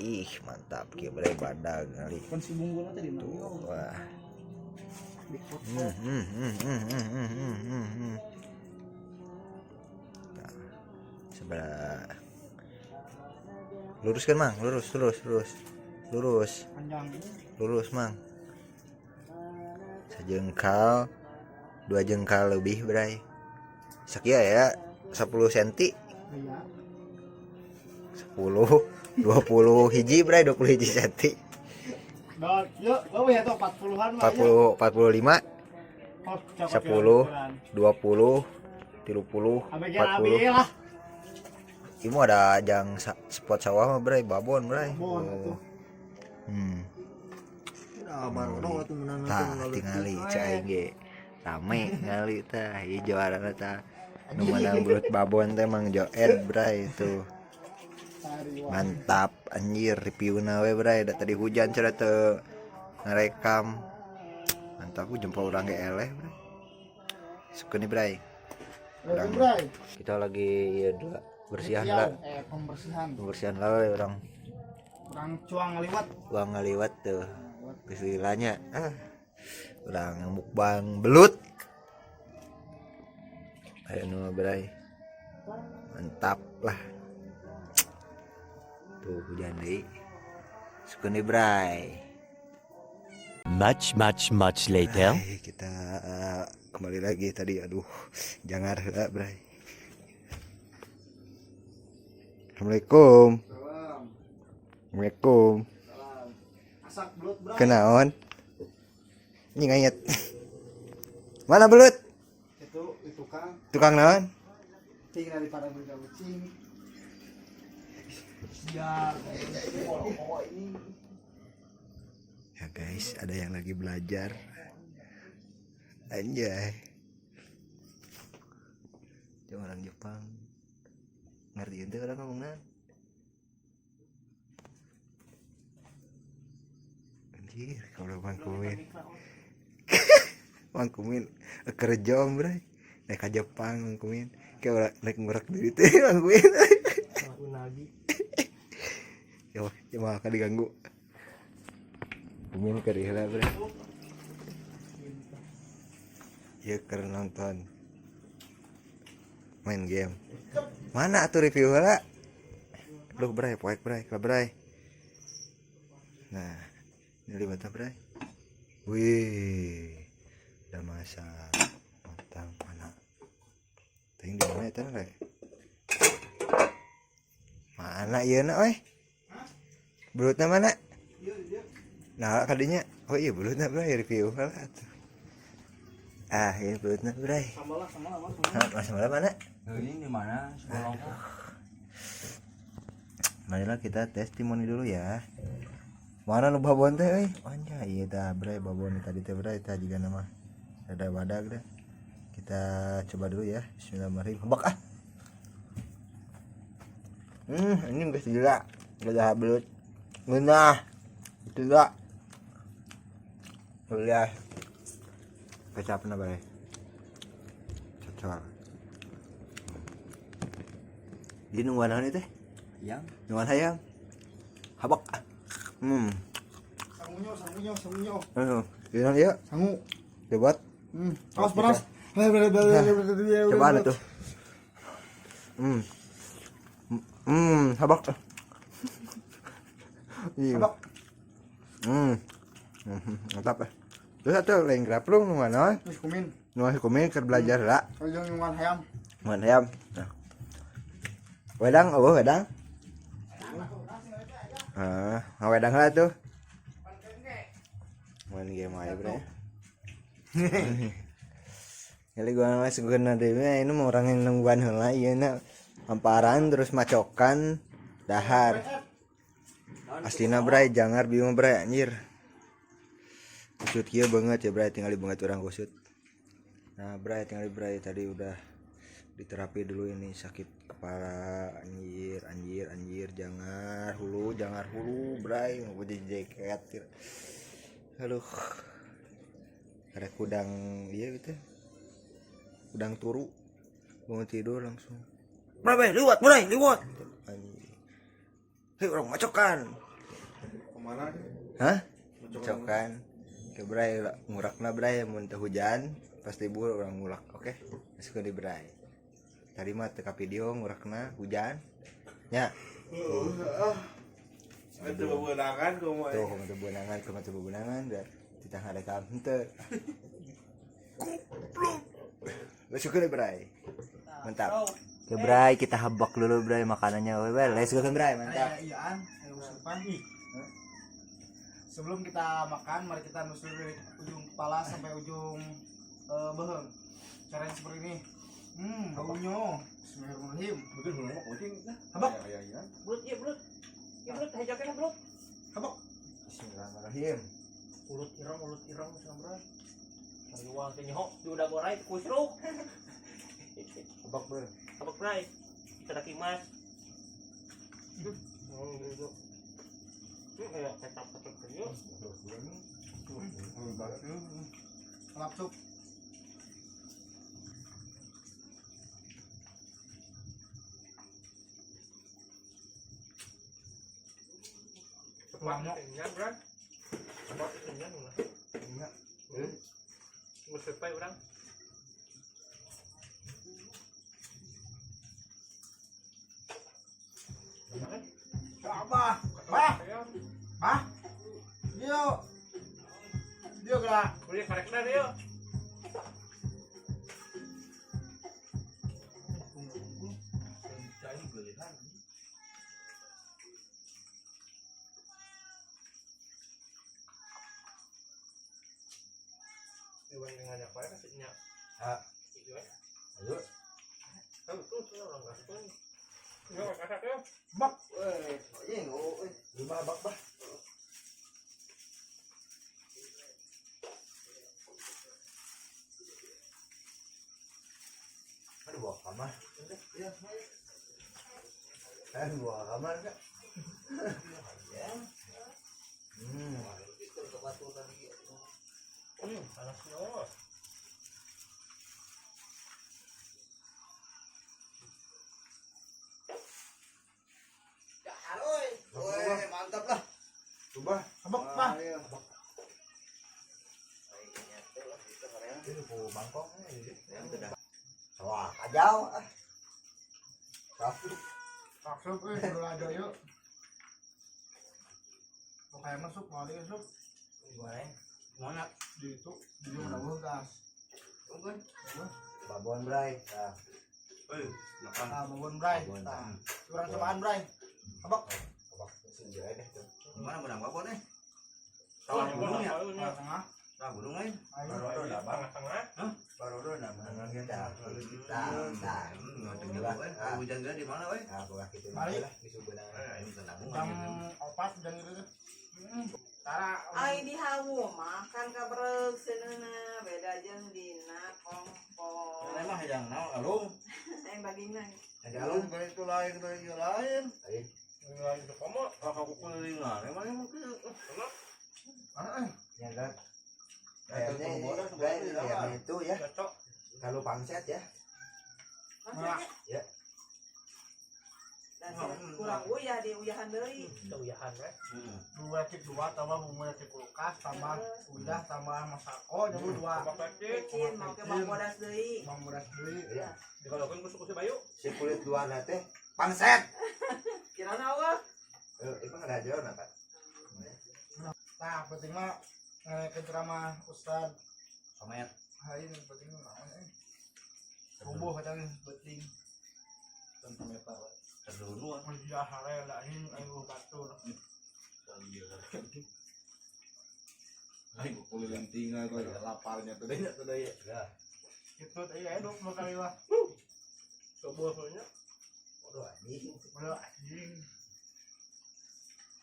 ih mantap kieu bray badag kali Kan si bunggulna tadi mah. wah sebelah lurus kan mang lurus Panjang. mang sajengkal 2 jengkal lebih bray sakia ya 10 cm Iya. 10 20 hiji bray 20 hiji cm Dan yuk, lo ya tuh 40-an mah. 40 45 10 20 30 40 lah. Imu ada jang spot sawah mah bray babon bray Baru tuh menang tah tingali cai ge rame ngali tah ieu juarana tah nu menang belut babon teh Mang Joed bray itu mantap anjir reviewna we bray da tadi hujan cenah teu ngarekam mantap ku jempol urang ge eleh bray sukeun bray urang kita lagi ieu bersihan lah pembersihan lah we urang cuang ngaliwat tuh istilahnya urang mukbang belut ayo nu bray mantap lah tuh hujan deui sukeun bray much later. Kita kembali lagi tadi aduh jangar heula bray Assalamualaikum. Assalamualaikum. Asak belut bray. Kenaon? Ini ngayet. Mana belut? Itu tukang. Tukang naon? Ting dari para beli kucing. Ya, ini. Ya guys, ada yang lagi belajar. Anjay. Dia orang Jepang. Ngerti ente orang ngomongna? Anjir, kalau mangkumin. Mangkumin kerjom bray. Naik ka Jepang mangkumin. Kayak orang naik ngurak duit teh mangkumin. Aku lagi. Yo, cuma ka diganggu. Kumin keur heula bray. Ya keur nonton. Main game. Mana atuh review heula? Duh bray, poek bray, ka bray. Nah, ini mantap bray. Wih. Udah masak. Matang mana? Ting di mana eta bray? Mana ieu na we? Belutna mana? Nah, kadinya. Oh iya belutna bray review heula atuh. Ah, ini belutna bray. Sambal Sambal mana? ini di mana? Marilah kita testimoni dulu ya. Mana nu babon teh euy? Anjay, ieu tah bray babon tadi teh bray tah jiga nama. Ada badag dah. Kita coba dulu ya. Bismillahirrahmanirrahim. Hebak ah. Ini geus gila. Gila belut. Ngeunah. Itu enggak. Lihat. Kecapna bray. Cocok. Di nungguan naon teh? Ayam. Nungguan hayam. Habak. Sangunyo. Gimana ya? Sangu. Debat. Awas panas. Coba ada tuh. Habak. Habak. Mantap ya. Terus atuh lain graplung nu mana? Terus kumin. Nu kumin keur belajar lah. Kalau nyungan hayam. Mun hayam. Nah. Wedang, wedang. Wedang lah tuh. Main game aja bro. Kali gua masih guna deh, ini mau orang yang nungguan heula ieu na hamparan terus macokan dahar. Astina bray jangar biung bray anjir. Kusut kieu banget ya bray tinggal banget orang kusut. Nah bray tinggal bray tadi udah diterapi dulu ini sakit kepala anjir jangar hulu bray mau jadi jaket. Aduh. Ada kudang iya gitu. Kudang turu. Bangun tidur langsung. Bray liwat. Hei orang macokan. Mana? Hah? Macokan. Ke bray ngurakna bray mun teu hujan pas libur urang ngulak. Oke. Masuk di bray. Tadi mah teu ka video ngurakna hujan. Nya. Itu bebenangan kumaha. Tuh kumaha beunangan, kumaha beunangan biar tidak ada kam henteu. Masuk di bray. Mantap. Ke bray kita habak dulu bray makanannya. Well, let's go ke bray, mantap. Iyaan, ayo usupan. Sebelum kita makan, mari kita nusuk dari ujung kepala sampai ujung beheng. Caranya seperti ini. Baunya. Bismillahirrahmanirrahim. Mungkin belum mau kucing. Habak. Ya. Belut, iya belut. Iya belut, hajakan belut. Habak. Bismillahirrahmanirrahim. Ulut irang, sambar. Ayo wang teh nyoh, di udah gorai kusruk. Habak bro. Abak bray. Kita dak imas. Ayo tetap kerja. Lapsup. Banyak kenyang, Bran. Abak kenyang lah. Enggak. Bersepai orang. Apa? Bah. Dia gerak. Kuliah karek dah dia. Iwan dengan apa ya kasihnya? Ah. Itu ya. Ayo. Tahu tuh orang enggak tuh. Enggak kakak ya. Bak. Lima bak bah. Aduh bawa kamar. Iya. Bawa kamar enggak? Panasnya. Mantap lah. Coba. Habak, bah. Itu ku mangkok yang sudah. Wah, kajau. Rafu. Lapsup dulu aja yuk. Pokoknya masuk, mau dia masuk. Goreng. Mana? Di itu, di ujung gas. Babon bray. Nah, Nah, babon bray. Nah, kurang cobaan bray. Habak. abak senjata deh tuh. Mana benang babon nih? Tengah gunung ya? Tengah. Nah, gunung lain. Ayo. Tengah. Baru dulu nama kita. Nah, Hujan gede di mana, weh? nah, gua gitu Balik. lah di Sumbenan. Ini tenang. Jam 4 jam gitu. Tara. Ai di hawu makan kabreg seunana beda jeung dina kongkong. Emang yang naon alung? Yang bagina. Ada Alung alun. itu lain dari yang lain. Ayo. Lain itu kamu. Kakak kukulingan. Emang yang mungkin. Mana? Ya kan. Kayaknya Kayaknya itu ya. Cocok. Kalau pangset ya. Maksudnya? Ya. Dan kurang uyah di uyahan deui. Uyahan we. 2 tambah bumbu di kulkas tambah udah tambah masako jadi 2. Abak kecil. Cin mau ke bang bodas deui. Bang beras deui. Iya. Digalokeun kusuk-kusuk bayu. Si kulit dua teh pangset. Kirana eueuh. Itu ada aja apa? Nah, penting mah ke ceramah Ustad. Somet. Hari ini penting naon Rubuh katanya penting. Tentang apa? Terdulu. Kerja hare lain ayo batu. Ayo kuliling tinggal kok lapalnya tuh deh ya. Itu tadi eduk mau kali lah. Coba punya. Waduh anjing. Udah anjing.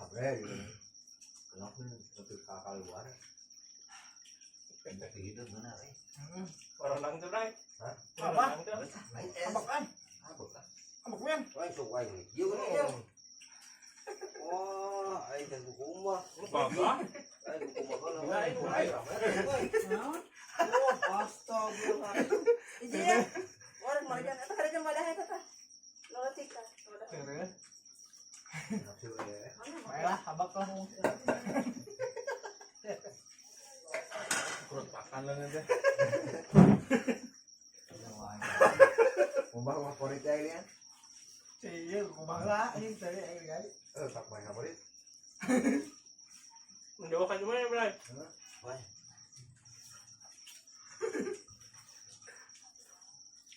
Habre gitu. Kenapa untuk kakak luar? Pengen hidup mana, weh? Orang lang tuh, Bray. Hah? Apa? Lain Abak kan? Abak men. Wah, sok wae. Yuk ya. Oh, ai teh kukumah. Bapak. Ai kukumah kalau. Naon? Oh, astagfirullah. Ije. Orang marikan eta kada jeung wadah eta tah. Lotik tah. Terus. Nafsu ya. Mana Baiklah. habak lah. Kurut makan lah nanti. Kumbang favoritnya ini kan. Iya, kumbang lah ini tadi guys. Tak main favorit. Menjawab kan gimana, Bray?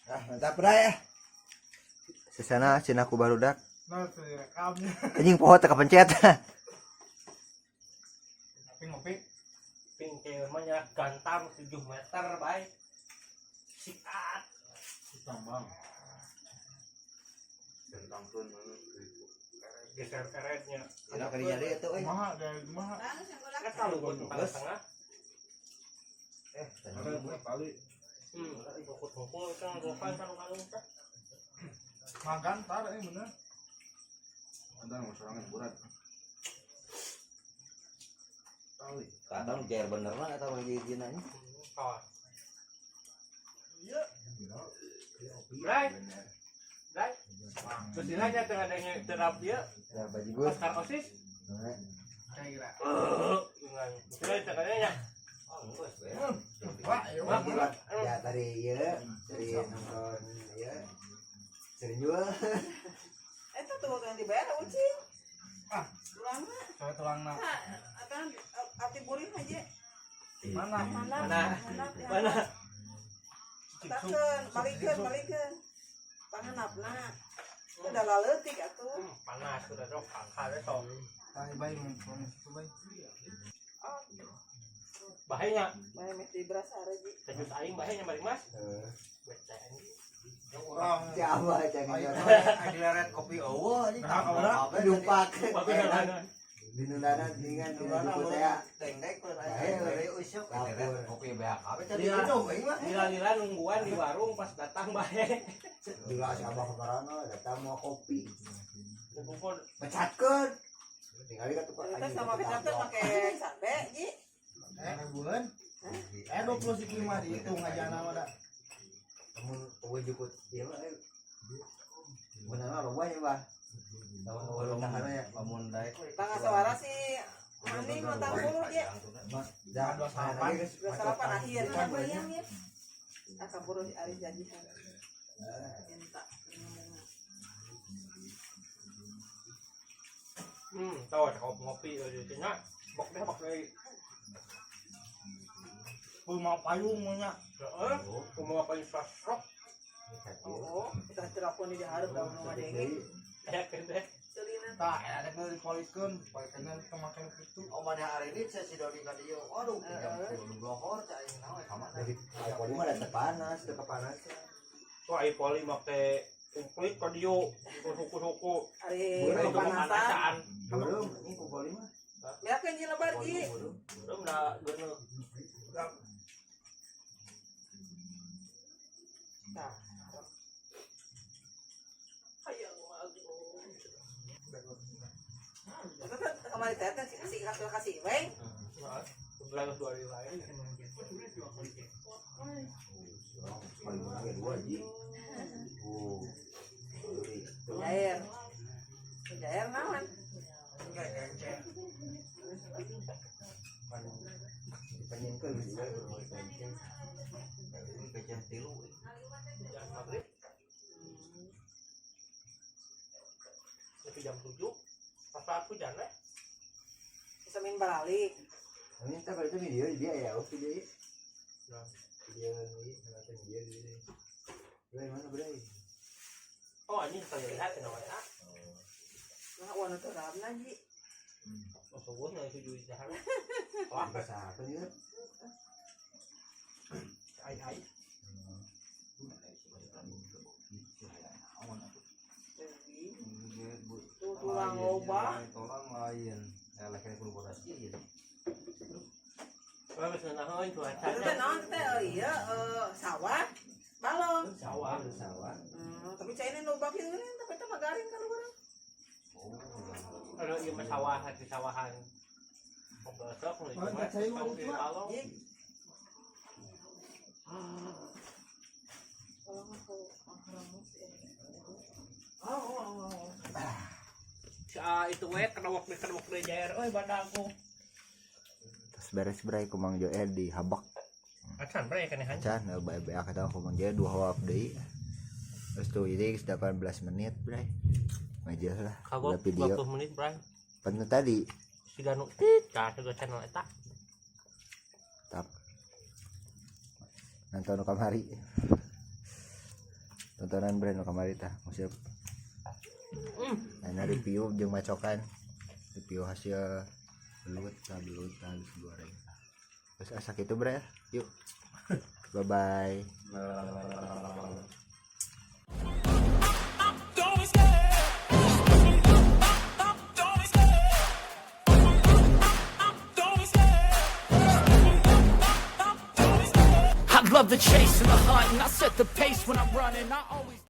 Ah, mantap bray ya. Sesana cina ku barudak. Nah, tuh rekamnya. Anjing poho teh kapencet. Tapi ngopi. Pingkir namanya gantam 7 meter, Bay. Sikat. Tambang. Tentang pun Geser keretnya. Ada kerja dia tuh euy. Mahal dari mahal. Langsung yang golak. Kan kalau gue tengah-tengah. ada kali. Kumpul kan bukan kalung-kalung teh. Makan tar ini bener. Ada mau serangan berat. Kali. Kadang jar bener lah eta lagi izinannya. Kawan. Iya. Bray. Bray. Terus ini aja tengah adanya terapi ya. Ya baju gue. Oscar Osis. Kayak kira. Dengan. Bray tengahnya. Wah, ya Wah, wah. Ya tadi ya, dari nonton ya. Sering jual. Itu tuh yang dibayar ucing. Ah. Tulangna. Saya tulang nak. Nah, akan ati burin aja. Mana? Mana? Takeun, balikeun. Panganapna. Itu udah laleutik atuh. Panas sudah dok angkatnya sok. Tai bayi ngomong itu bayi. Bahaya. Bae mesti berasa reji. Sejus aing bahaya balik Mas. Yang orang. Siapa jangan Ada red kopi eueuh ini. Nah, apa dumpak. Bagus kan. Di nundana dengan di buku saya. Tendek pun usuk. kopi beak. Apa tadi Iya. minum aing mah? Lila-lila nungguan di warung pas datang bae. Bila si abah kebarana datang mau kopi. Kumpul Pecatkeun. Tinggal ka tukang Kita sama kecapnya pakai sambe ji. Bulan. 25 dihitung aja nama dah. Mun eueuh jukut ieu mah beunang loba ya bah. Tahun ulungan ya lamun daek. Tangga sawara si Mani mau tampulu dia. Jangan 28. 28 akhir kan bayang ya. Aka buru si Aris janji kan. Minta. tahu ngopi di sini. Bok deh. Mau payung maunya. Heeh. Mau apa infrastruktur? Oh, kita terapun di hareup daun rumah dengeng. Kayak gede. Celina. Tah, ada yang dipoliskeun, pakeun kemakan itu. Oh mana hari ini saya si Dodi ka dieu. Aduh, jam 10 lohor cai naon ka mana. Jadi alkohol mah ada panas, teu kepanasan. Wah, poli make kumplit kardio, suku-suku. Ari Boleh, panasan. Panasan. Belum, ini kumpul mah. Biarkan ji lebar ji. Belum dah geuneuh. Tah. Kemarin teteh kasih weng. Sebelah 2 hari lain. Paling menang ya 2 ji. Oh. Jair. Jair naon? Penyenkeun juga kenceng. Kecen tilu. Maghrib. Tapi jam 7 pas aku jalan Bisa main balik. Ini tak kalau itu video dia ya, oke dia. Nah. Video ini, nonton dia di. Bray mana Bray? oh ini saya lihat di namanya Nah, warna terapna ji. masuk gue nggak setuju di jalan Bahasa apa dia? ai Tuh tulang loba. Tulang lain. Elek kudu bodas ieu. kalau misalnya nahan Itu teh cuacanya naon teh? Oh iya, sawah. Balong. sawah Sawah. Tapi cai ini lobak itu nih, tapi itu mah garing kan orang. kalau iya mah sawah di sawahan besok nih cuma kalau Kalau aku si itu kenawak deh jair badangku Terus beres bre ku Mang Joel di habak. acan bre kan ya Can bae-bae kata ku Mang Joel 2 hawap deui. Terus tuh ini 18 menit bre. Aja lah. kagok Udah video. 20 menit bre Penuh tadi. si ganu tit ka channel eta Tap. Nonton kamari. Tontonan brand kamari tah. Musip. Nah, review jeung macokan. Review hasil belut habis goreng. Terus asa kitu bre. Yuk. Bye bye. I love the chase and the hunt, and I set the pace when I'm running. I always